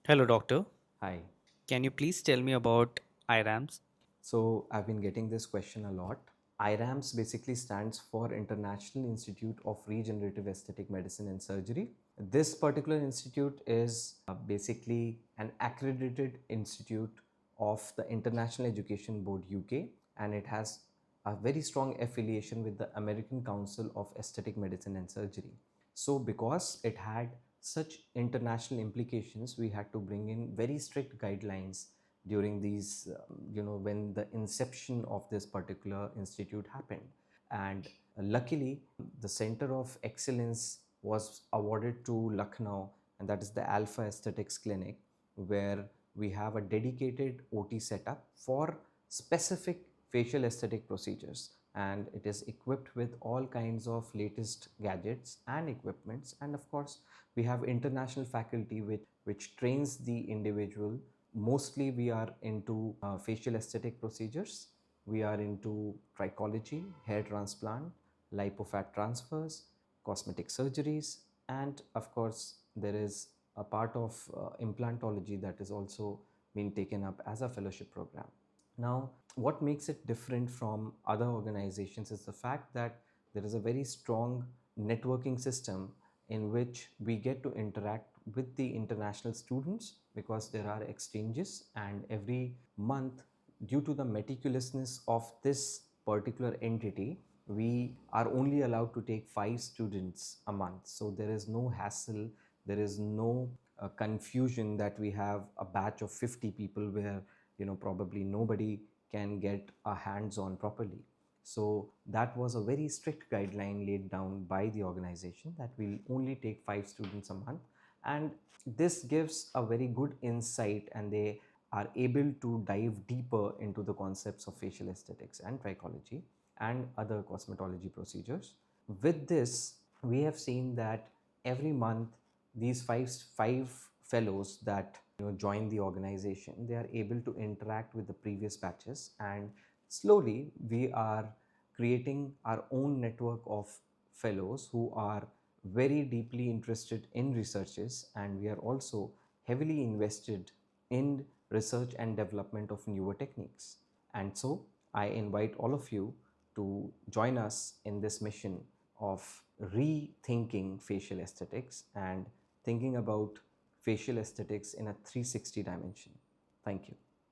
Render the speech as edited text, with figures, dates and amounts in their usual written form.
Hello, doctor. Hi. Can you please tell me about IRAMS? So I've been getting this question a lot. IIRAMS basically stands for International Institute of Regenerative Aesthetic Medicine and Surgery. This particular institute is basically an accredited institute of the International Education Board UK, and it has a very strong affiliation with the American Council of Aesthetic Medicine and Surgery. So because it had such international implications, we had to bring in very strict guidelines during these, when the inception of this particular institute happened. And luckily, the Center of Excellence was awarded to Lucknow, and that is the Alpha Aesthetics Clinic, where we have a dedicated OT setup for specific facial aesthetic procedures, and it is equipped with all kinds of latest gadgets and equipments. And of course, we have international faculty which trains the individual. Mostly we are into facial aesthetic procedures. We are into trichology, hair transplant, lipofat transfers, cosmetic surgeries, and of course there is a part of implantology that is also being taken up as a fellowship program. Now, what makes it different from other organizations is the fact that there is a very strong networking system in which we get to interact with the international students because there are exchanges, and every month, due to the meticulousness of this particular entity, we are only allowed to take 5 students a month. So there is no hassle, there is no confusion that we have a batch of 50 people where probably nobody can get a hands on properly. So that was a very strict guideline laid down by the organization that we'll only take 5 students a month. And this gives a very good insight, and they are able to dive deeper into the concepts of facial aesthetics and trichology and other cosmetology procedures. With this, we have seen that every month these five fellows that join the organization, they are able to interact with the previous batches, and slowly we are creating our own network of fellows who are very deeply interested in researches, and we are also heavily invested in research and development of newer techniques. And so I invite all of you to join us in this mission of rethinking facial aesthetics and thinking about facial aesthetics in a 360 dimension. Thank you.